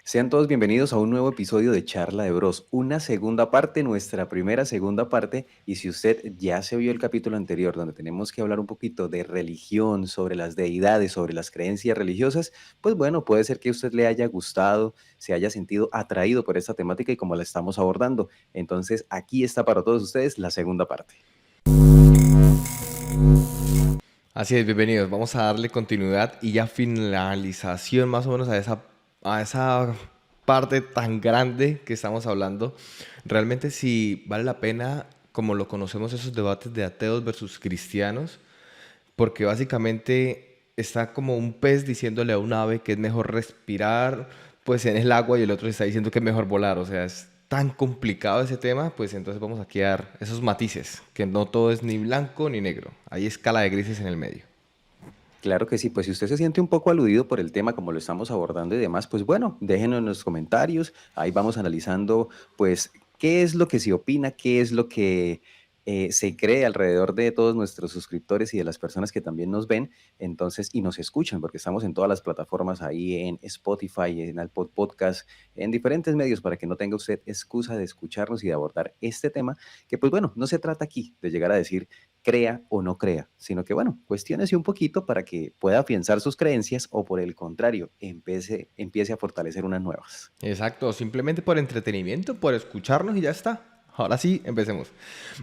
Sean todos bienvenidos a un nuevo episodio de Charla de Bros, una segunda parte, nuestra primera segunda parte. Y si usted ya se vio el capítulo anterior, donde tenemos que hablar un poquito de religión, sobre las deidades, sobre las creencias religiosas, pues bueno, puede ser que a usted le haya gustado, se haya sentido atraído por esta temática y como la estamos abordando. Entonces, aquí está para todos ustedes la segunda parte. Así es, bienvenidos. Vamos a darle continuidad y ya finalización más o menos a esa parte tan grande que estamos hablando. Realmente si vale la pena, como lo conocemos, esos debates de ateos versus cristianos, porque básicamente está como un pez diciéndole a un ave que es mejor respirar pues en el agua y el otro está diciendo que es mejor volar. O sea, es tan complicado ese tema, pues entonces vamos a quedar esos matices, que no todo es ni blanco ni negro. Hay escala de grises en el medio. Claro que sí, pues si usted se siente un poco aludido por el tema, como lo estamos abordando y demás, pues bueno, déjenos en los comentarios, ahí vamos analizando, pues, qué es lo que se opina, qué es lo que se cree alrededor de todos nuestros suscriptores y de las personas que también nos ven, entonces, y nos escuchan, porque estamos en todas las plataformas, ahí en Spotify, en Apple Podcast, en diferentes medios, para que no tenga usted excusa de escucharnos y de abordar este tema, que pues bueno, no se trata aquí de llegar a decir crea o no crea, sino que, bueno, cuestiónese un poquito para que pueda afianzar sus creencias o por el contrario, empiece a fortalecer unas nuevas. Exacto, simplemente por entretenimiento, por escucharnos y ya está. Ahora sí, empecemos.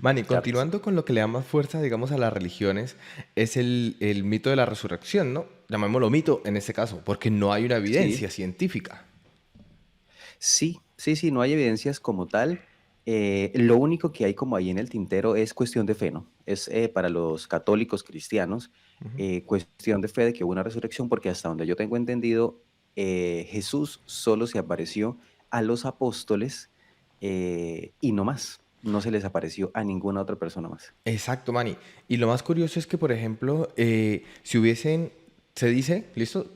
Manny, Claro que sí. continuando con lo que le da más fuerza, digamos, a las religiones, es el mito de la resurrección, ¿no? Llamémoslo mito en este caso, porque no hay una Sí, evidencia científica. sí, no hay evidencias como tal. Lo único que hay como ahí en el tintero es cuestión de fe, ¿no? Es para los católicos cristianos, cuestión de fe de que hubo una resurrección, porque hasta donde yo tengo entendido, Jesús solo se apareció a los apóstoles y no más. No se les apareció a ninguna otra persona más. Exacto, Manny. Y lo más curioso es que, por ejemplo, si hubiesen, se dice, listo,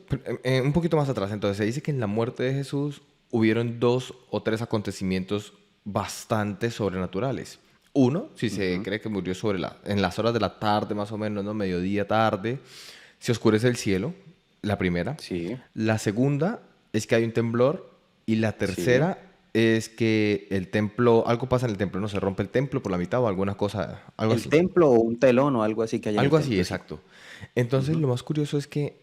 un poquito más atrás, entonces se dice que en la muerte de Jesús hubieron dos o tres acontecimientos bastante sobrenaturales. Uno, si se Ujú. cree que murió en las horas de la tarde, más o menos, ¿no? Mediodía, tarde, se oscurece el cielo, la primera. Sí, La segunda es que hay un temblor y la sí. tercera es que el templo, algo pasa en el templo, no se rompe el templo por la mitad o alguna cosa, algo El así. templo o un telón o algo así que hay en el Algo así, templo, sí. exacto. Entonces, Ujú. lo más curioso es que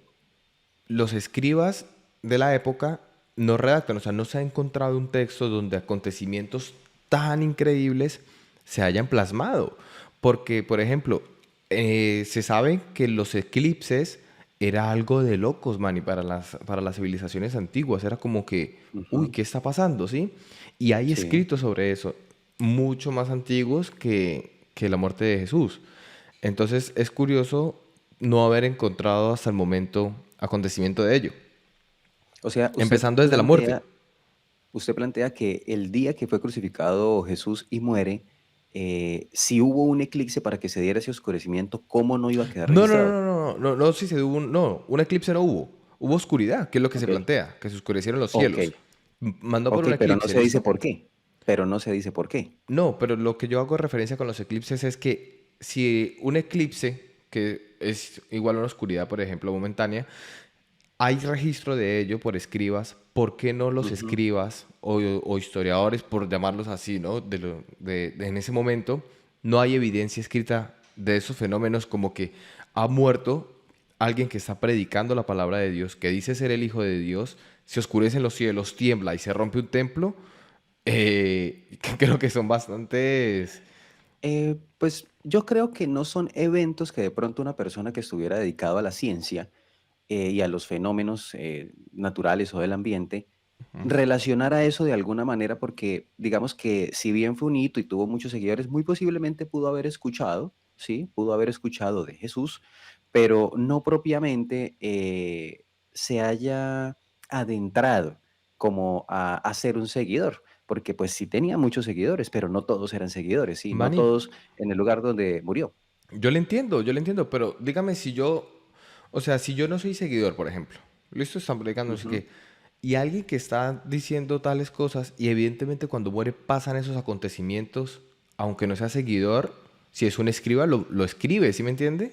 los escribas de la época no redactan, o sea, no se ha encontrado un texto donde acontecimientos tan increíbles se hayan plasmado. Porque, por ejemplo, se sabe que los eclipses era algo de locos, man, y para las civilizaciones antiguas. Era como que, uy, Ujú. ¿qué está pasando? ¿Sí? Y hay Sí. escritos sobre eso, mucho más antiguos que la muerte de Jesús. Entonces es curioso no haber encontrado hasta el momento acontecimiento de ello, O sea, empezando desde la muerte. usted plantea que el día que fue crucificado Jesús y muere, si hubo un eclipse para que se diera ese oscurecimiento, ¿cómo no iba a quedar No, no, no, registrado? no, no, no, no, si se hubo no, un eclipse no hubo. Hubo oscuridad, que es lo que se Ok, plantea, que se oscurecieron los ok, cielos. Mandó por ok, un pero no eclipse, se dice ¿listo? por qué. Pero no se dice por qué. No, pero lo que yo hago referencia con los eclipses es que si un eclipse, que es igual a una oscuridad, por ejemplo, momentánea, hay registro de ello por escribas, ¿por qué no los Ujú. escribas o historiadores, por llamarlos así, ¿no? En ese momento no hay evidencia escrita de esos fenómenos como que ha muerto alguien que está predicando la palabra de Dios, que dice ser el Hijo de Dios, se oscurecen los cielos, tiembla y se rompe un templo. Que creo que son bastantes. Pues yo creo que no son eventos que de pronto una persona que estuviera dedicado a la ciencia y a los fenómenos naturales o del ambiente, relacionara eso de alguna manera porque digamos que si bien fue un hito y tuvo muchos seguidores, muy posiblemente pudo haber escuchado, ¿sí? Pudo haber escuchado de Jesús, pero no propiamente se haya adentrado como a ser un seguidor, porque pues sí tenía muchos seguidores, pero no todos eran seguidores, ¿sí? No Manny, todos en el lugar donde murió. yo le entiendo, pero dígame si o sea, si yo no soy seguidor, por ejemplo, listo, están predicando, no sé Ujú. qué, y alguien que está diciendo tales cosas, y evidentemente cuando muere pasan esos acontecimientos, aunque no sea seguidor, si es un escriba, lo escribe, ¿sí me entiende?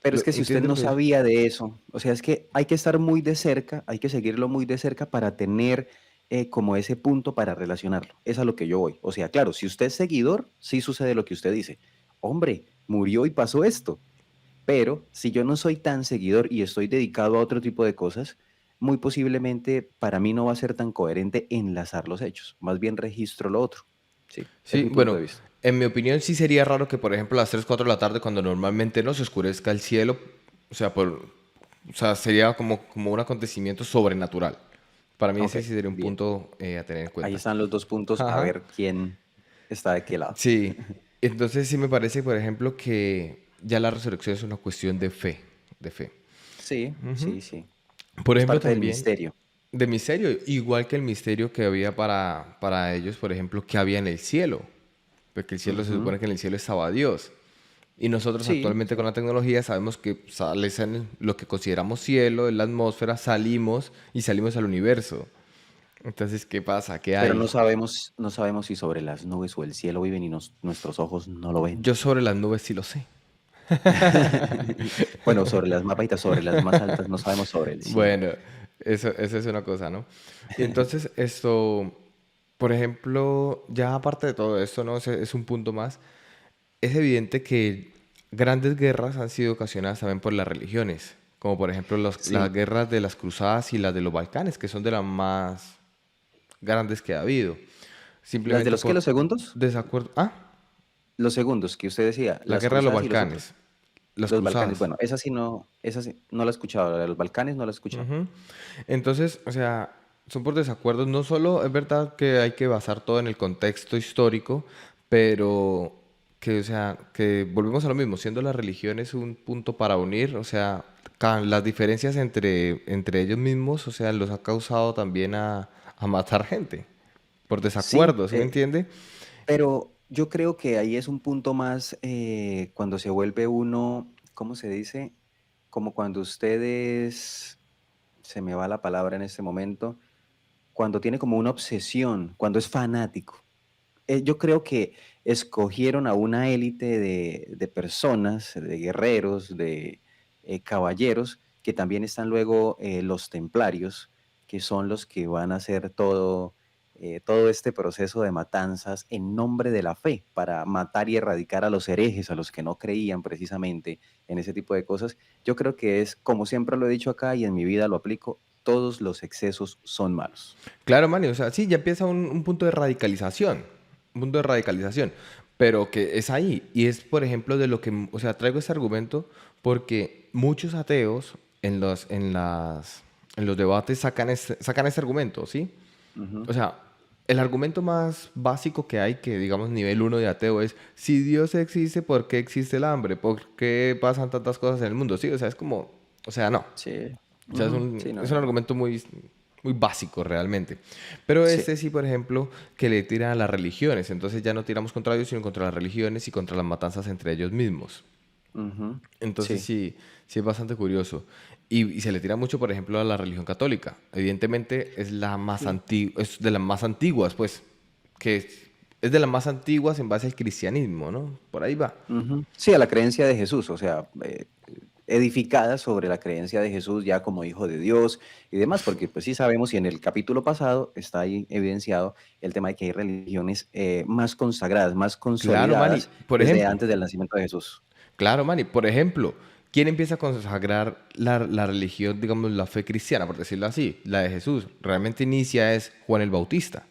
Pero es que si usted ¿Entiende lo no que es? sabía de eso, o sea, es que hay que estar muy de cerca, hay que seguirlo muy de cerca para tener como ese punto para relacionarlo. Es a lo que yo voy. O sea, claro, si usted es seguidor, sí sucede lo que usted dice. Hombre, murió y pasó esto. Pero si yo no soy tan seguidor y estoy dedicado a otro tipo de cosas, muy posiblemente para mí no va a ser tan coherente enlazar los hechos. Más bien registro lo otro. Sí, es Sí, mi punto bueno, de vista. en mi opinión sí sería raro que, por ejemplo, a las 3 4 de la tarde, cuando normalmente no se oscurezca el cielo, o sea, o sea, sería como un acontecimiento sobrenatural. Para mí Ok, ese sí sería un bien. punto a tener en Ahí cuenta. están los dos puntos a Ajá. ver quién está de qué lado. Sí, entonces sí me parece, por ejemplo, que ya la resurrección es una cuestión de fe, de fe. Sí, Ujú. sí, sí. Por Es ejemplo, parte del también misterio. de misterio, igual que el misterio que había para ellos, por ejemplo, que había en el cielo, porque el cielo se Ujú. supone que en el cielo estaba Dios. Y nosotros Sí, actualmente con sí. la tecnología sabemos que sales en lo que consideramos cielo, en la atmósfera, salimos y salimos al universo. Entonces, ¿qué pasa? ¿Qué Pero hay? no sabemos si sobre las nubes o el cielo viven y nuestros ojos no lo ven. Yo sobre las nubes sí lo sé. Bueno, sobre las mapitas, sobre las más altas, no sabemos sobre el cielo. Bueno, eso es una cosa, ¿no? Y entonces esto, por ejemplo, ya aparte de todo esto, ¿no? Es un punto más. Es evidente que grandes guerras han sido ocasionadas también por las religiones, como por ejemplo las Sí. guerras de las cruzadas y las de los Balcanes, que son de las más grandes que ha habido. ¿Las de Simplemente los qué? por ¿Los segundos? desacuerdo. Ah, Los segundos que usted decía, la las guerra de los cruzadas y los otros. Balcanes, las Los Balcanes. cruzadas. Bueno, esa sí, no la he escuchado. La de los Balcanes no la he escuchado. Ujú. Entonces, o sea, son por desacuerdos. No solo es verdad que hay que basar todo en el contexto histórico, pero que, o sea, que volvemos a lo mismo, siendo la religión es un punto para unir, o sea, las diferencias entre ellos mismos, o sea, los ha causado también a matar gente por Sí, desacuerdos, ¿sí me entiende? pero yo creo que ahí es un punto más cuando se vuelve uno, ¿cómo se dice? Como cuando ustedes, se me va la palabra en este momento, cuando tiene como una obsesión, cuando es fanático. Yo creo que escogieron a una élite de personas, de guerreros, de caballeros, que también están luego los templarios, que son los que van a hacer todo este proceso de matanzas en nombre de la fe, para matar y erradicar a los herejes, a los que no creían precisamente en ese tipo de cosas. Yo creo que es, como siempre lo he dicho acá y en mi vida lo aplico, todos los excesos son malos. Claro, Manny, o sea, sí, ya empieza un punto de radicalización, un punto de radicalización, pero que es ahí, y es, por ejemplo, de lo que, o sea, traigo este argumento porque muchos ateos en los debates sacan este argumento, ¿sí? Ujú. O sea, el argumento más básico que hay, que digamos nivel uno de ateo, es, si Dios existe, ¿por qué existe el hambre? ¿Por qué pasan tantas cosas en el mundo? Sí, o sea, es como, o sea, no. Sí, O sea, ujú, sí, es no, un no. argumento muy básico realmente. Pero Sí, este sí, por ejemplo, que le tira a las religiones. Entonces ya no tiramos contra Dios, sino contra las religiones y contra las matanzas entre ellos mismos. ujú, Entonces sí, sí, sí es bastante curioso. Y se le tira mucho, por ejemplo, a la religión católica. Evidentemente es la más sí, antigua, es de las más antiguas, pues, que es de las más antiguas en base al cristianismo, ¿no? Por ahí va. ujú. Sí, a la creencia de Jesús, o sea, edificada sobre la creencia de Jesús ya como hijo de Dios y demás, porque pues sí sabemos y en el capítulo pasado está ahí evidenciado el tema de que hay religiones más consagradas, más Claro, Manny. consolidadas Por desde ejemplo, antes del nacimiento de Jesús. claro, Manny. Por ejemplo, ¿quién empieza a consagrar la religión, digamos, la fe cristiana, por decirlo así? La de Jesús. Realmente inicia es Juan el Bautista.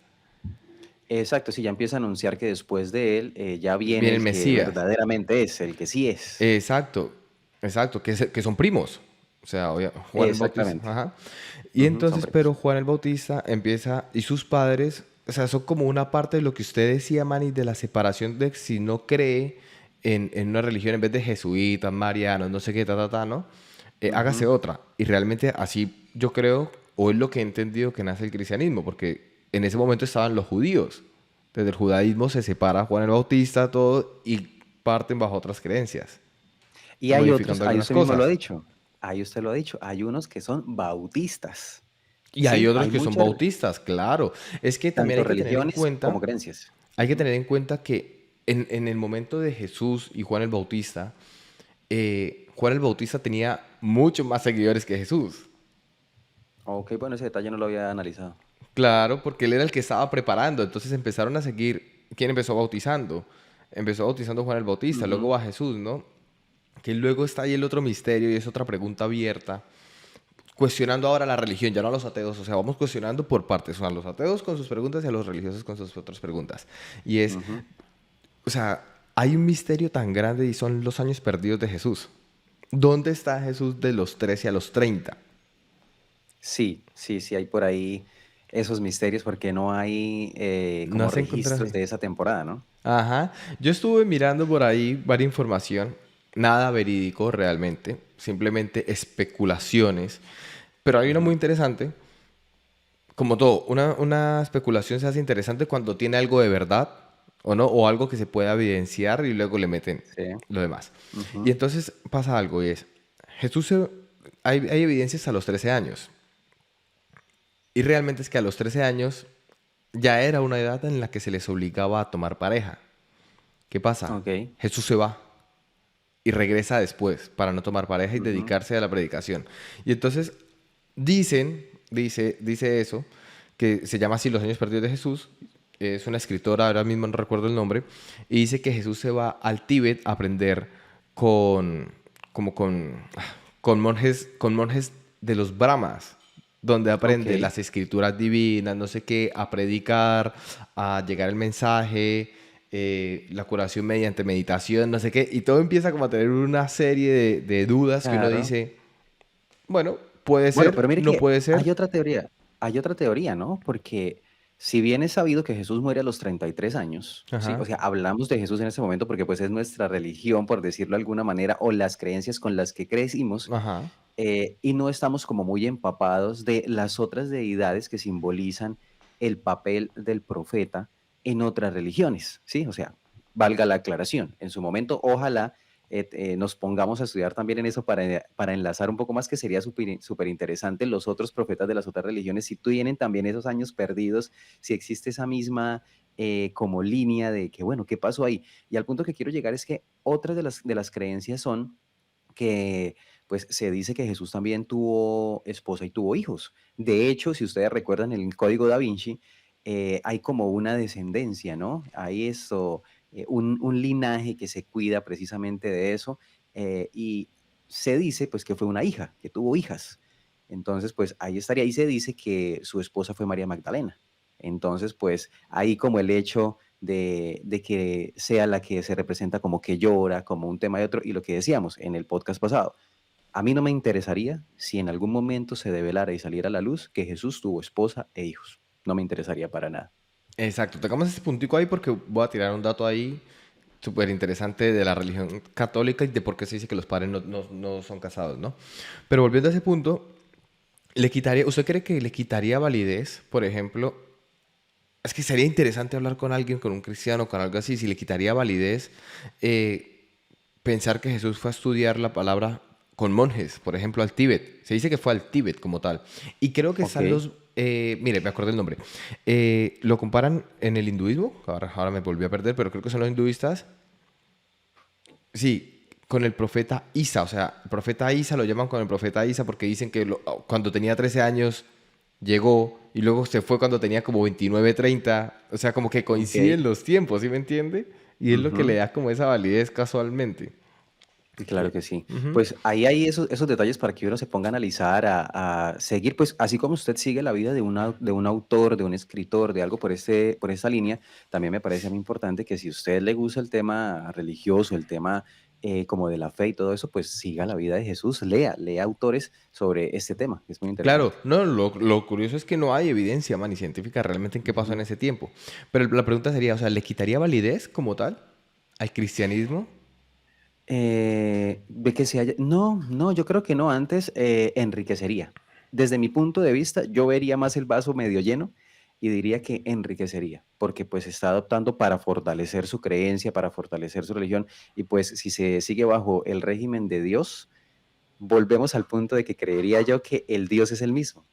Exacto, sí, ya empieza a anunciar que después de él ya viene Viene el el que Mesías. verdaderamente es, el que sí es. Exacto, exacto, que son primos. O sea, Juan el Bautista, Exactamente. ajá. Y Ujú, son entonces, pero primos. Juan el Bautista empieza, y sus padres, o sea, son como una parte de lo que usted decía, Manny, de la separación de si no cree en una religión en vez de jesuitas, marianos, no sé qué, ¿no? Hágase Ujú. otra. Y realmente así yo creo, o es lo que he entendido que nace el cristianismo, porque en ese momento estaban los judíos. Desde el judaísmo se separa Juan el Bautista, todo, y parten bajo otras creencias, Y hay otros, modificando ahí algunas usted mismo lo ha cosas. dicho, ahí usted lo ha dicho, hay unos que son bautistas. Y hay Sí, otros hay que son muchas, bautistas, claro. Es que también tanto hay que tener en religiones como cuenta, creencias. hay que Ujú. tener en cuenta que en el momento de Jesús y Juan el Bautista, Juan el Bautista tenía muchos más seguidores que Jesús. Ok, bueno, ese detalle no lo había analizado. Claro, porque él era el que estaba preparando. Entonces empezaron a seguir. ¿Quién empezó bautizando? Empezó bautizando Juan el Bautista, luego Ujú. va Jesús, ¿no? Que luego está ahí el otro misterio y es otra pregunta abierta. Cuestionando ahora la religión, ya no a los ateos, o sea, vamos cuestionando por partes, o sea, a los ateos con sus preguntas y a los religiosos con sus otras preguntas. Y es, Ujú. o sea, hay un misterio tan grande y son los años perdidos de Jesús. ¿Dónde está Jesús de los 13 a los 30? Sí, sí, sí, hay por ahí esos misterios porque no hay No como se registros encontraron. de esa temporada, ¿no? Ajá. Yo estuve mirando por ahí varias información, nada verídico realmente, simplemente especulaciones. Pero hay una muy Ujú. interesante. Como todo, una especulación se hace interesante cuando tiene algo de verdad o no, o algo que se pueda evidenciar y luego le meten Sí. lo demás. Y Ujú. entonces pasa algo y es, Jesús, hay evidencias a los 13 años. Y realmente es que a los 13 años ya era una edad en la que se les obligaba a tomar pareja. ¿Qué pasa? Ok. Jesús se va y regresa después para no tomar pareja y Ujú. dedicarse a la predicación. Y entonces dice eso, que se llama así Los años perdidos de Jesús. Es una escritora, ahora mismo no recuerdo el nombre, y dice que Jesús se va al Tíbet a aprender con, como con monjes de los Brahmas, donde aprende Ok. las escrituras divinas, no sé qué, a predicar, a llegar el mensaje, la curación mediante meditación, no sé qué, y todo empieza como a tener una serie de dudas que uno Claro. dice, bueno, puede Bueno, pero ser, mire no que puede ser. hay otra teoría, ¿no? Porque si bien es sabido que Jesús muere a los 33 años, ¿sí? O Ajá, sea, hablamos de Jesús en ese momento porque pues es nuestra religión, por decirlo de alguna manera, o las creencias con las que crecimos, ajá. y no estamos como muy empapados de las otras deidades que simbolizan el papel del profeta en otras religiones, ¿sí? O sea, valga la aclaración. En su momento, ojalá nos pongamos a estudiar también en eso para enlazar un poco más, que sería súper interesante los otros profetas de las otras religiones, si tienen también esos años perdidos, si existe esa misma como línea de que, bueno, ¿qué pasó ahí? Y al punto que quiero llegar es que otras de las creencias son que pues se dice que Jesús también tuvo esposa y tuvo hijos. De hecho, si ustedes recuerdan el Código Da Vinci, hay como una descendencia, ¿no? Hay eso, un linaje que se cuida precisamente de eso, y se dice pues que fue una hija, que tuvo hijas. Entonces, pues ahí estaría, y se dice que su esposa fue María Magdalena. Entonces, pues ahí como el hecho de que sea la que se representa como que llora, como un tema de otro, y lo que decíamos en el podcast pasado, a mí no me interesaría si en algún momento se develara y saliera a la luz que Jesús tuvo esposa e hijos. No me interesaría para nada. Exacto, tocamos ese puntico ahí porque voy a tirar un dato ahí súper interesante de la religión católica y de por qué se dice que los padres no son casados, ¿no? Pero volviendo a ese punto, ¿usted cree que le quitaría validez, por ejemplo? Es que sería interesante hablar con alguien, con un cristiano, con algo así, si le quitaría validez eh, pensar que Jesús fue a estudiar la palabra con monjes, por ejemplo, al Tíbet. Se dice que fue al Tíbet como tal. Y creo que Ok. están mire, me acordé el nombre. Lo comparan en el hinduismo, ahora me volví a perder, pero creo que son los hinduistas. Sí, con el profeta Isa. O sea, el profeta Isa lo llaman con el profeta Isa porque dicen que cuando tenía 13 años llegó y luego se fue cuando tenía como 29, 30. O sea, como que Ok. coinciden los tiempos, ¿sí me entiende? Y es lo que le Ujú. da como esa validez casualmente. Claro que sí. Ujú. Pues ahí hay esos detalles para que uno se ponga a analizar, a seguir, pues así como usted sigue la vida de un autor, de un escritor, de algo por esa línea, también me parece a mí importante que si a usted le gusta el tema religioso, el tema como de la fe y todo eso, pues siga la vida de Jesús, lea autores sobre este tema, que es muy Claro, interesante. no, lo curioso es que no hay evidencia, man, ni científica realmente en qué pasó en Ujú. ese tiempo. Pero la pregunta sería, o sea, ¿le quitaría validez como tal al cristianismo? De que se haya no, no, yo creo que no, antes, enriquecería. Desde mi punto de vista, yo vería más el vaso medio lleno y diría que enriquecería, porque, pues, está adoptando para fortalecer su creencia, para fortalecer su religión, y, pues, si se sigue bajo el régimen de Dios, volvemos al punto de que creería yo que el Dios es el mismo.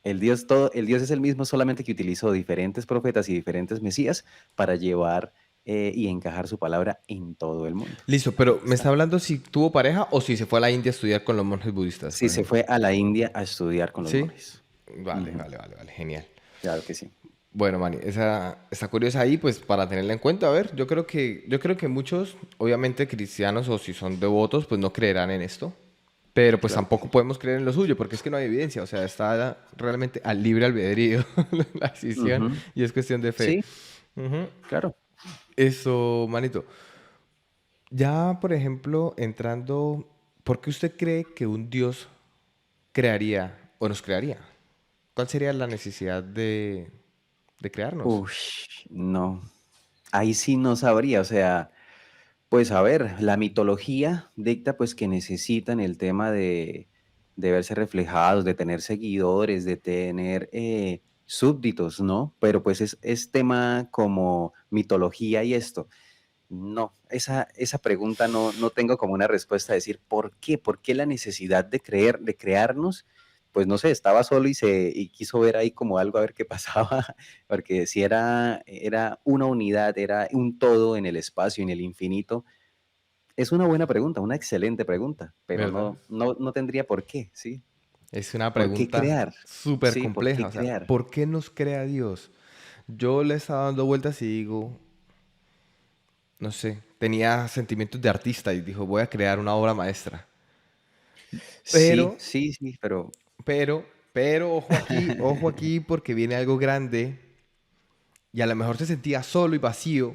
El Dios es el mismo, solamente que utilizó diferentes profetas y diferentes mesías para llevar, y encajar su palabra en todo el mundo. Listo, Ahí pero ¿me está está. hablando si tuvo pareja o si se fue a la India a estudiar con los monjes budistas, Sí, por se ejemplo? fue a la India a estudiar con los ¿Sí? monjes. Vale, Ujú. vale, vale, vale, genial. Claro que sí. Bueno, Manny, esa está curiosa ahí, pues para tenerla en cuenta. A ver, yo creo que muchos, obviamente cristianos o si son devotos, pues no creerán en esto. Pero pues Claro que tampoco sí. podemos creer en lo suyo, porque es que no hay evidencia. O sea, está realmente al libre albedrío la decisión Ujú. y es cuestión de fe. Sí, Ujú. claro. Eso, manito. Ya, por ejemplo, entrando, ¿por qué usted cree que un Dios crearía o nos crearía? ¿Cuál sería la necesidad de crearnos? Uy, no. Ahí sí no sabría, o sea, pues a ver, la mitología dicta pues que necesitan el tema de verse reflejados, de tener seguidores, de tener súbditos, ¿no? Pero pues es tema como mitología y esto. No, esa pregunta no tengo como una respuesta a decir, ¿por qué? ¿Por qué la necesidad de creer, de crearnos? Pues no sé, estaba solo y quiso ver ahí como algo a ver qué pasaba, porque si era una unidad, era un todo en el espacio, en el infinito, es una buena pregunta, una excelente pregunta, pero ¿Verdad? no tendría por qué, ¿sí? Es una ¿Por qué pregunta crear? súper Sí, ¿por compleja. qué O sea, crear? ¿por qué nos crea Dios? Yo le estaba dando vueltas y digo, no sé, tenía sentimientos de artista y dijo, voy a crear una obra maestra. Sí, Pero, sí, sí, pero pero, ojo aquí, porque viene algo grande y a lo mejor se sentía solo y vacío,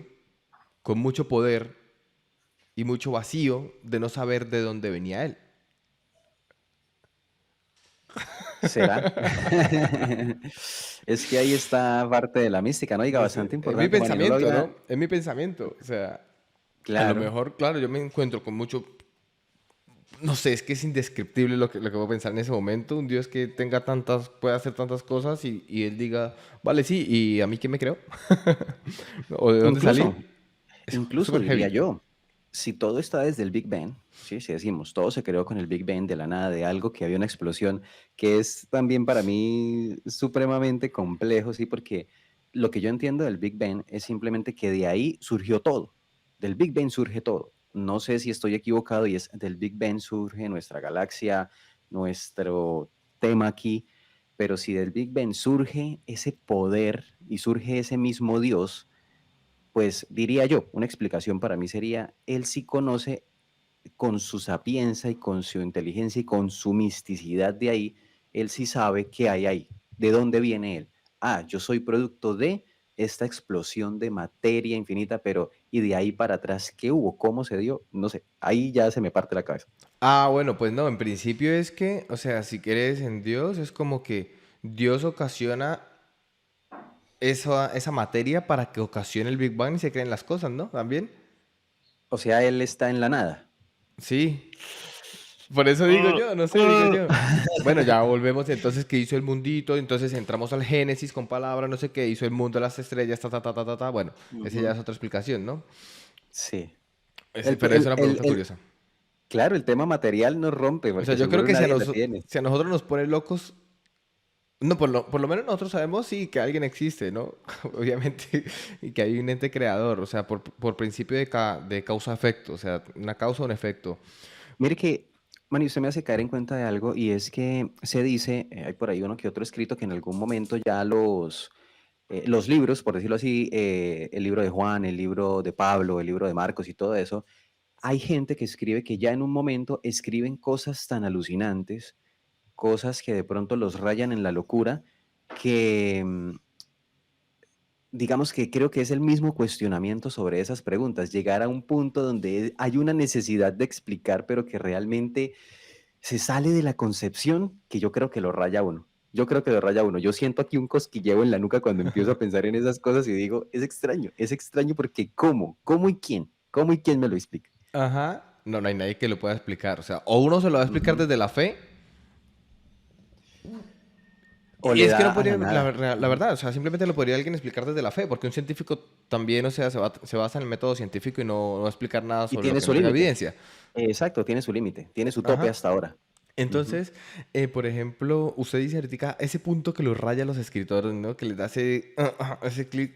con mucho poder y mucho vacío de no saber de dónde venía él. ¿será? Es que ahí está parte de la mística, ¿no? Diga, No sé, bastante es mi importante, Manny, no lo pensamiento, había. ¿no? Es mi pensamiento. O sea, a lo Claro, mejor, claro, yo me encuentro con mucho. No sé, es que es indescriptible lo que voy a pensar en ese momento. Un Dios que tenga tantas, pueda hacer tantas cosas y él diga, vale, sí, ¿y a mí quién me creó? ¿O de dónde salí? incluso, Es incluso súper diría heavy. yo, si todo está desde el Big Bang, ¿sí? Si decimos, todo se creó con el Big Bang de la nada, de algo que había una explosión, que es también para mí supremamente complejo, ¿sí? Porque lo que yo entiendo del Big Bang es simplemente que de ahí surgió todo, del Big Bang surge todo. No sé si estoy equivocado y es del Big Bang surge nuestra galaxia, nuestro tema aquí, pero si del Big Bang surge ese poder y surge ese mismo Dios, pues diría yo, una explicación para mí sería, él sí conoce con su sapienza y con su inteligencia y con su misticidad de ahí, él sí sabe qué hay ahí, de dónde viene él. Ah, yo soy producto de esta explosión de materia infinita, pero ¿y de ahí para atrás qué hubo? ¿Cómo se dio? No sé, ahí ya se me parte la cabeza. Ah, bueno, pues no, en principio es que, o sea, si crees en Dios, es como que Dios ocasiona esa materia para que ocasione el Big Bang y se creen las cosas, ¿no? También. O sea, él está en la nada. Sí. Por eso digo Mm, yo, no sé, digo mm. yo. Bueno, ya volvemos entonces que hizo el mundito, entonces entramos al Génesis con palabras, no sé qué, hizo el mundo, las estrellas, ta, ta, ta, ta, ta, ta. Bueno, esa ya Ujú. es otra explicación, ¿no? Sí. Pero es una pregunta curiosa. Claro, el tema material no rompe, O sea, porque yo creo seguro que nadie la tiene. si a nosotros nos pone locos, no, por lo menos nosotros sabemos sí que alguien existe, ¿no? Obviamente, y que hay un ente creador, o sea, por principio de causa-efecto, o sea, una causa o un efecto. Mire que, Manny, usted me hace caer en cuenta de algo y es que se dice, hay por ahí uno que otro escrito que en algún momento ya los libros, por decirlo así, el libro de Juan, el libro de Pablo, el libro de Marcos y todo eso, hay gente que escribe que ya en un momento escriben cosas tan alucinantes, cosas que de pronto los rayan en la locura, que digamos que creo que es el mismo cuestionamiento sobre esas preguntas, llegar a un punto donde hay una necesidad de explicar, pero que realmente se sale de la concepción que yo creo que lo raya a uno. Yo creo que lo raya a uno. Yo siento aquí un cosquilleo en la nuca cuando empiezo a pensar en esas cosas y digo, es extraño porque ¿cómo? ¿Cómo y quién? ¿Cómo y quién me lo explica? Ajá. No, no hay nadie que lo pueda explicar. O sea, o uno se lo va a explicar Ujú. desde la fe. O Y le es que da no a la podría, nada. la Ujú. verdad, o sea, simplemente lo podría alguien explicar desde la fe, porque un científico también, o sea, se basa en el método científico y no va a explicar nada Y sobre lo tiene que su no tenga límite. evidencia. Exacto, tiene su límite, tiene su tope Ajá. hasta ahora. Ujú. Entonces, por ejemplo, usted dice ahorita ese punto que lo raya a los escritores, ¿no? Que les da ese clic.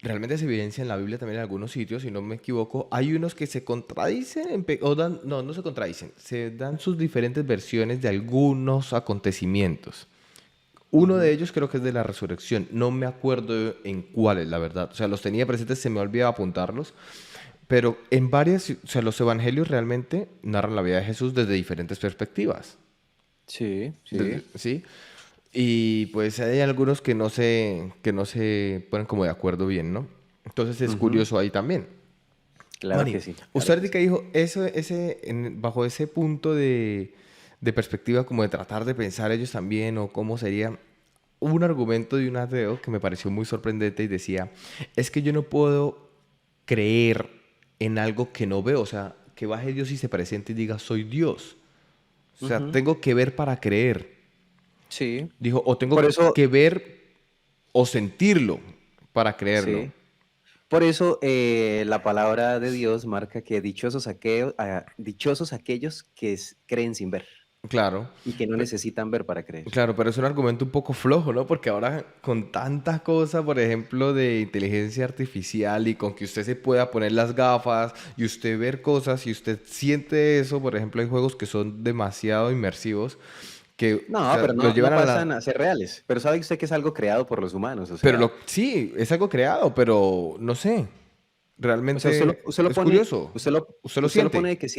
Realmente se evidencia en la Biblia también en algunos sitios, si no me equivoco. Hay unos que se contradicen, no, no se contradicen, se dan sus diferentes versiones de algunos acontecimientos. Uno de Ujú. ellos creo que es de la resurrección. No me acuerdo en cuáles, la verdad. O sea, los tenía presentes, se me olvidaba apuntarlos. Pero en varias, o sea, los evangelios realmente narran la vida de Jesús desde diferentes perspectivas. Sí, sí. ¿Sí? Y pues hay algunos que no se ponen como de acuerdo bien, ¿no? Entonces es Ujú. curioso ahí también. Claro Manny, que sí, claro usted que ahorita sí. dijo, bajo ese punto de perspectiva, como de tratar de pensar ellos también, o cómo sería, hubo un argumento de un ateo que me pareció muy sorprendente y decía, es que yo no puedo creer en algo que no veo, o sea, que baje Dios y se presente y diga, soy Dios. O sea, Ujú. tengo que ver para creer. Sí. Dijo, o Por tengo eso, que ver o sentirlo para creerlo. sí. Por eso la palabra de Dios marca que dichosos aquellos que creen sin ver Claro. y que no Pe- necesitan ver para creer. Claro, pero es un argumento un poco flojo, ¿no? Porque ahora con tantas cosas, por ejemplo, de inteligencia artificial y con que usted se pueda poner las gafas y usted ver cosas y usted siente eso, por ejemplo, hay juegos que son demasiado inmersivos que, o No, sea, pero los no llevan a pasan la... a ser reales. Pero sabe usted que es algo creado por los humanos, o Pero sea, sí, es algo creado, pero no sé, usted realmente usted lo es pone, curioso. usted lo, Usted lo usted lo pone siente. de que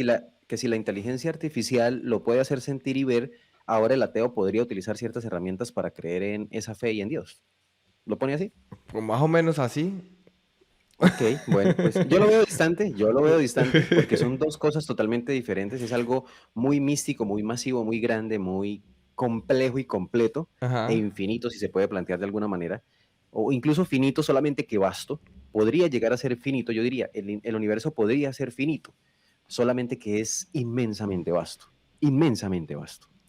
si la inteligencia artificial lo puede hacer sentir y ver, ahora el ateo podría utilizar ciertas herramientas para creer en esa fe y en Dios. ¿Lo pone así? Pues más o menos así. Ok, bueno, pues yo lo veo distante porque son dos cosas totalmente diferentes. Es algo muy místico, muy masivo, muy grande, muy complejo y completo e Ajá. infinito, si se puede plantear de alguna manera, o incluso finito solamente que vasto. Podría llegar a ser finito, yo diría, el universo podría ser finito, solamente que es inmensamente vasto,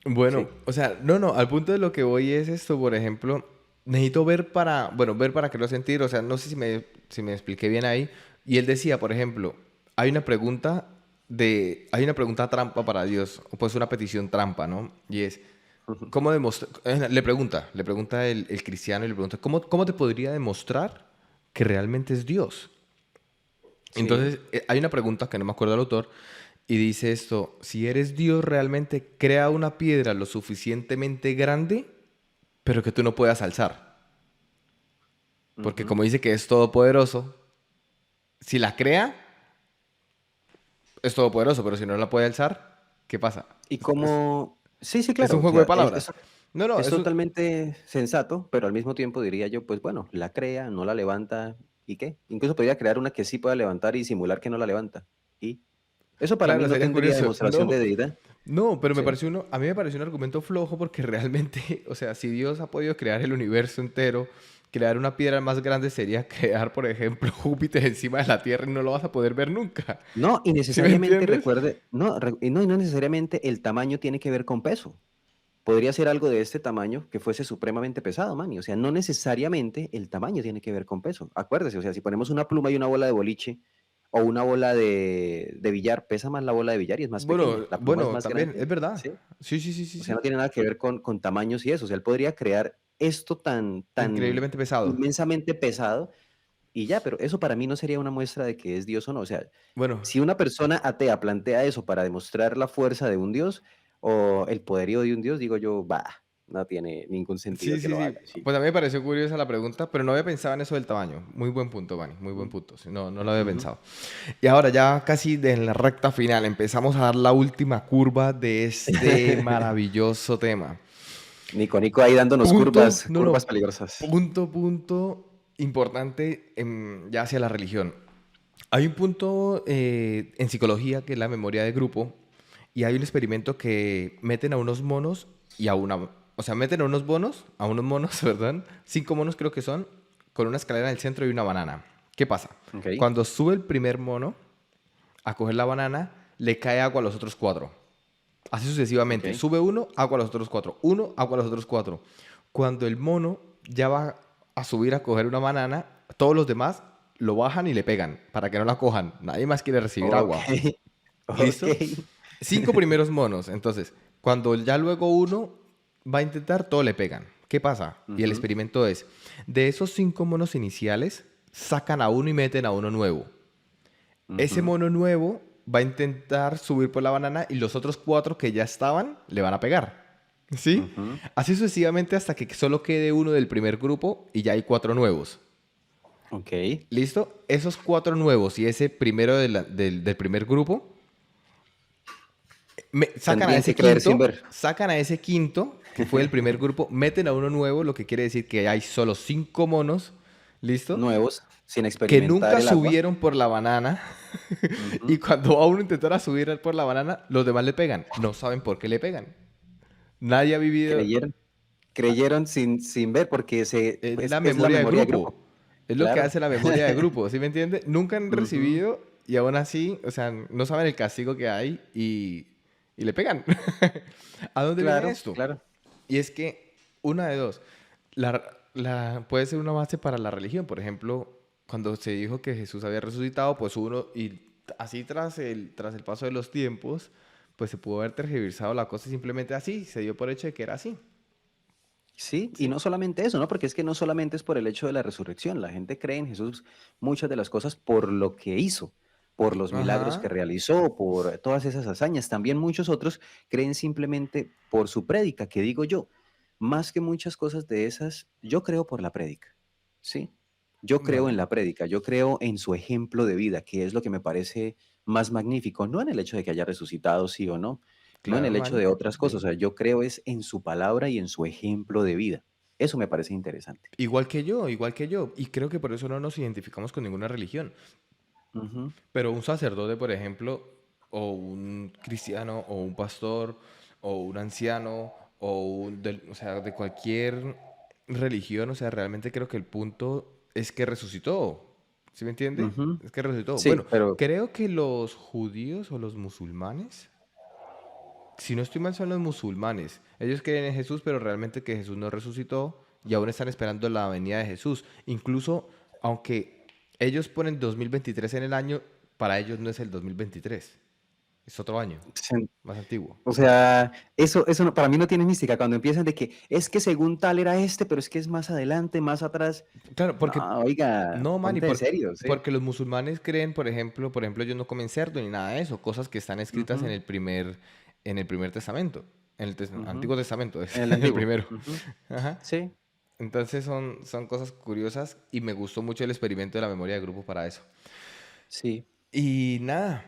Bueno, ¿sí? o sea, no, no, al punto de lo que voy es esto, por ejemplo, necesito ver para, bueno, ver para quererlo sentir, o sea, no sé si me expliqué bien ahí, y él decía, por ejemplo, hay una pregunta trampa para Dios, o pues una petición trampa, ¿no? Y es, Ujú. ¿cómo demostrar? Le pregunta el cristiano y le pregunta, ¿cómo te podría demostrar que realmente es Dios? Sí. Entonces, hay una pregunta que no me acuerdo del autor y dice esto, si eres Dios realmente, crea una piedra lo suficientemente grande, pero que tú no puedas alzar. Porque Ujú. como dice que es todopoderoso, si la crea, es todopoderoso, pero si no la puede alzar, ¿qué pasa? Y Es, es- como, sí, sí, es un claro, o juego de sea, palabras. No, no, es totalmente sensato, pero al mismo tiempo diría yo, pues bueno, la crea, no la levanta, ¿y qué? Incluso podría crear una que sí pueda levantar y simular que no la levanta. ¿Y? Eso para mí claro, no sería tendría curioso. demostración No, de deidad, no, pero ¿sí? a mí me pareció un argumento flojo porque realmente, o sea, si Dios ha podido crear el universo entero, crear una piedra más grande sería crear, por ejemplo, Júpiter encima de la Tierra y no lo vas a poder ver nunca. No, y ¿Sí me necesariamente entiendes? recuerde, y no necesariamente el tamaño tiene que ver con peso. Podría ser algo de este tamaño que fuese supremamente pesado, Manny. O sea, no necesariamente el tamaño tiene que ver con peso. Acuérdese, o sea, si ponemos una pluma y una bola de boliche o una bola de billar, pesa más la bola de billar y es más pequeña. Bueno, La pluma es bueno, más también, es grande, verdad. ¿sí? Sí, sí, sí, sí, O sea, no sí. tiene nada que ver con tamaños y eso. O sea, él podría crear esto tan Increíblemente pesado. inmensamente pesado y ya, pero eso para mí no sería una muestra de que es Dios o no. O sea, Bueno, si una persona atea plantea eso para demostrar la fuerza de un Dios o el poderío de un Dios, digo yo, va, no tiene ningún sentido sí, que sí, lo sí. haga. Sí. Pues a mí me pareció curiosa la pregunta, pero no había pensado en eso del tamaño. Muy buen punto, Manny, muy buen Mm, punto. Sí, no, no lo había ujú. pensado. Y ahora ya casi en la recta final empezamos a dar la última curva de este maravilloso tema. Nico, Nico ahí dándonos Punto, curvas, no, curvas no, peligrosas. punto importante ya hacia la religión. Hay un punto en psicología que es la memoria de grupo y hay un experimento que meten a unos monos y a una... O sea, meten a unos monos, ¿verdad? 5 monos creo que son, con una escalera en el centro y una banana. ¿Qué pasa? Ok, Cuando sube el primer mono a coger la banana, le cae agua a los otros 4. Así sucesivamente. ok. Sube uno, agua a los otros 4. Uno, agua a los otros 4. Cuando el mono ya va a subir a coger una banana, todos los demás lo bajan y le pegan para que no la cojan. Nadie más quiere recibir Ok, agua. ok. ¿Listo? 5 primeros monos. Entonces, cuando ya luego uno va a intentar, todos le pegan. ¿Qué pasa? Y el Ujú, experimento es, de esos 5 monos iniciales, sacan a uno y meten a uno nuevo. Ese ujú. mono nuevo va a intentar subir por la banana y los otros 4 que ya estaban le van a pegar. ¿Sí? Ujú. Así sucesivamente hasta que solo quede uno del primer grupo y ya hay cuatro nuevos. Ok. ¿Listo? Esos cuatro nuevos y ese primero del primer grupo sacan a Tendrían ese que creer sin quinto, ver. sacan a ese quinto, que fue el primer grupo, meten a uno nuevo, lo que quiere decir que hay solo cinco monos, ¿listo? Nuevos, sin Que experimentar nunca el agua. subieron por la banana. Y Ujú. cuando va uno a intentar a subir por la banana, los demás le pegan. No saben por qué le pegan. Nadie ha vivido. Creyeron, creyeron sin ver, porque Es pues, la es la memoria de memoria de grupo. grupo. Es lo que Claro. hace la memoria de grupo, ¿sí me entiende? Nunca han Ujú. recibido y aún así, o sea, no saben el castigo que hay y le pegan. ¿A dónde viene Claro, esto? claro. Y es que, una de dos, puede ser una base para la religión. Por ejemplo, cuando se dijo que Jesús había resucitado, pues uno, y así tras el paso de los tiempos, pues se pudo haber tergiversado la cosa y simplemente así, se dio por hecho de que era así. Sí, y ¿Sí? no solamente eso, ¿no? Porque es que no solamente es por el hecho de la resurrección. La gente cree en Jesús muchas de las cosas por lo que hizo, por los milagros que Ajá. realizó, por todas esas hazañas. También muchos otros creen simplemente por su prédica, que digo yo, más que muchas cosas de esas, yo creo por la prédica, ¿sí? Yo creo en Vale. la prédica, yo creo en su ejemplo de vida, que es lo que me parece más magnífico, no en el hecho de que haya resucitado, sí o no, no en Claro, el hecho vale. de otras cosas, Bien. o sea, yo creo es en su palabra y en su ejemplo de vida. Eso me parece interesante. Igual que yo, igual que yo. Y creo que por eso no nos identificamos con ninguna religión. Ujú, Pero un sacerdote, por ejemplo, o un cristiano, o un pastor, o un anciano, o sea, de cualquier religión, o sea, realmente creo que el punto es que resucitó. ¿Sí me entiende? ujú. Es que resucitó. Sí, Bueno, pero creo que los judíos o los musulmanes, si no estoy mal, son los musulmanes. Ellos creen en Jesús, pero realmente que Jesús no resucitó y aún están esperando la venida de Jesús. Incluso, aunque ellos ponen 2023 en el año, para ellos no es el 2023, es otro año, se más antiguo. o sea, eso para mí no tiene mística, cuando empiezan de que es que según tal era este, pero es que es más adelante, más atrás. Claro, No, porque oiga, no, man, y ponte de serio, ¿sí? porque los musulmanes creen, por ejemplo, ellos no comen cerdo ni nada de eso, cosas que están escritas Ujú, en el primer testamento, en el ujú. Antiguo Testamento, es En el el antiguo. primero. Ujú. Ajá. Sí, Entonces son cosas curiosas y me gustó mucho el experimento de la memoria de grupo para eso. sí, Y nada,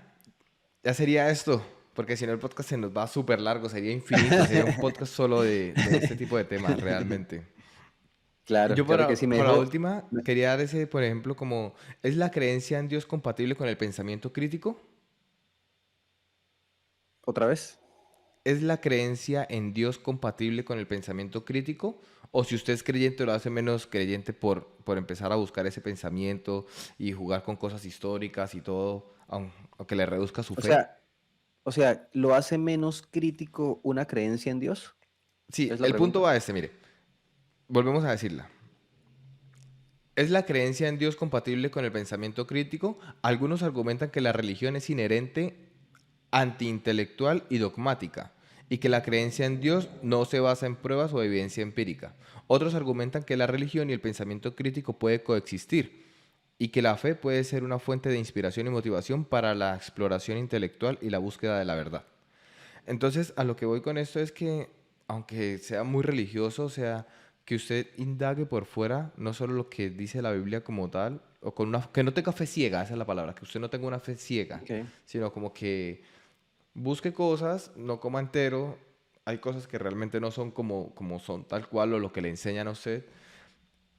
ya sería esto, porque si no el podcast se nos va súper largo, sería infinito, sería un podcast solo de este tipo de temas, realmente. claro, Yo claro que sí, para la última quería dar ese, por ejemplo, como, ¿es la creencia en Dios compatible con el pensamiento crítico? ¿otra vez? ¿Es la creencia en Dios compatible con el pensamiento crítico? O si usted es creyente, lo hace menos creyente por empezar a buscar ese pensamiento y jugar con cosas históricas y todo, aunque le reduzca su O fe. sea o sea, ¿lo hace menos crítico una creencia en Dios? Sí, ¿Es la el punto pregunta? va a este, mire, volvemos a decirla. ¿Es la creencia en Dios compatible con el pensamiento crítico? Algunos argumentan que la religión es inherente, antiintelectual y dogmática, y que la creencia en Dios no se basa en pruebas o evidencia empírica. Otros argumentan que la religión y el pensamiento crítico puede coexistir, y que la fe puede ser una fuente de inspiración y motivación para la exploración intelectual y la búsqueda de la verdad. Entonces, a lo que voy con esto es que, aunque sea muy religioso, o sea, que usted indague por fuera, no solo lo que dice la Biblia como tal, o que no tenga fe ciega, esa es la palabra, que usted no tenga una fe ciega, Okey. sino como que busque cosas, no coma entero, hay cosas que realmente no son como son tal cual o lo que le enseñan a usted,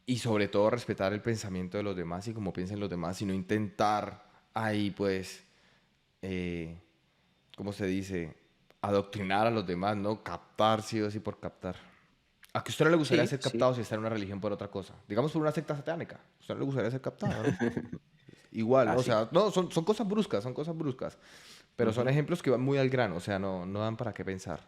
y sobre todo respetar el pensamiento de los demás y cómo piensan los demás, y no intentar ahí, pues, eh, ¿cómo se dice? Adoctrinar a los demás, ¿no? Captar sí o sí por captar. ¿A que a usted no le gustaría Sí, ser sí. captado si está en una religión por otra cosa? Digamos por una secta satánica. ¿A usted no le gustaría ser captado, no? Igual, o Así. sea, no, son cosas bruscas, son cosas bruscas. Pero son Ujú. ejemplos que van muy al grano, o sea, no dan para qué pensar.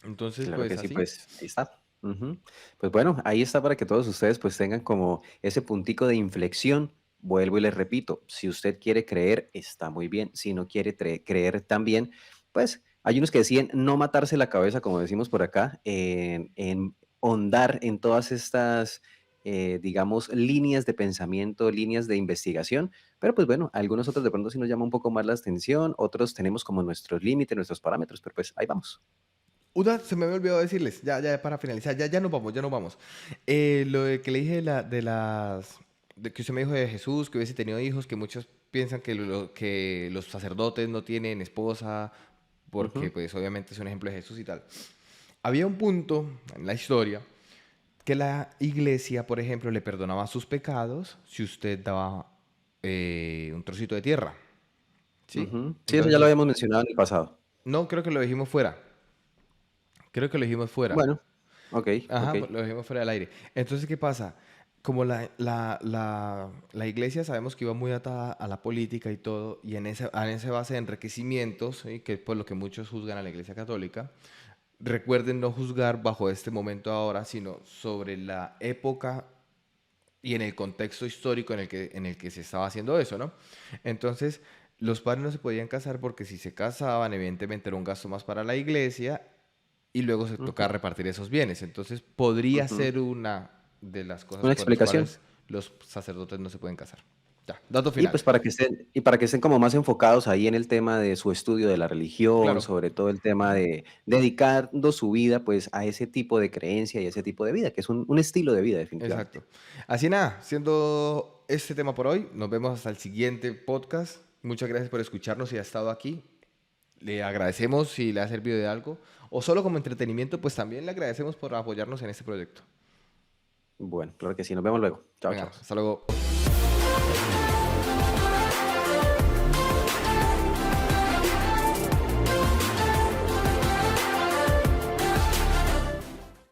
Entonces, Claro pues que sí, así. pues, ahí está. Ujú. Pues bueno, ahí está para que todos ustedes, pues, tengan como ese puntico de inflexión. Vuelvo y les repito, si usted quiere creer, está muy bien. Si no quiere creer también, pues, hay unos que deciden no matarse la cabeza, como decimos por acá, en hondar en todas estas, digamos, líneas de pensamiento, líneas de investigación. Pero, pues, bueno, algunos otros de pronto sí nos llama un poco más la atención, otros tenemos como nuestros límites, nuestros parámetros, pero, pues, ahí vamos. Se me había olvidado decirles, ya para finalizar, ya nos vamos, ya nos vamos. Que le dije de que usted me dijo de Jesús, que hubiese tenido hijos, que muchos piensan que los sacerdotes no tienen esposa, porque Ujú. pues obviamente es un ejemplo de Jesús y tal. Había un punto en la historia que la iglesia, por ejemplo, le perdonaba sus pecados si usted daba un trocito de tierra, ¿sí? Ujú. Sí, eso ya lo Entonces, habíamos mencionado en el pasado. no, creo que lo dijimos fuera. Creo que lo dijimos fuera. Bueno, ok, ok. Ajá, lo dijimos fuera del aire. Entonces, ¿qué pasa? Como la iglesia sabemos que iba muy atada a la política y todo, y en esa base de enriquecimientos, ¿sí? Que es por lo que muchos juzgan a la iglesia católica, recuerden no juzgar bajo este momento ahora, sino sobre la época y en el contexto histórico en el que se estaba haciendo eso, ¿no? Entonces, los padres no se podían casar porque si se casaban, evidentemente era un gasto más para la iglesia y luego se Ujú, toca repartir esos bienes. Entonces, podría ujú. ser una de las cosas Una por las explicación. cuales los sacerdotes no se pueden casar. Ya, dato Y final. pues para que estén como más enfocados ahí en el tema de su estudio de la religión, Claro, sobre todo el tema de dedicando su vida pues a ese tipo de creencia y ese tipo de vida, que es un estilo de vida definitivamente. exacto. Así nada, siendo este tema por hoy, nos vemos hasta el siguiente podcast. Muchas gracias por escucharnos y ha estado aquí. Le agradecemos si le ha servido de algo o solo como entretenimiento, pues también le agradecemos por apoyarnos en este proyecto. Bueno, claro que sí, nos vemos luego. Chao, Venga, chao. hasta luego.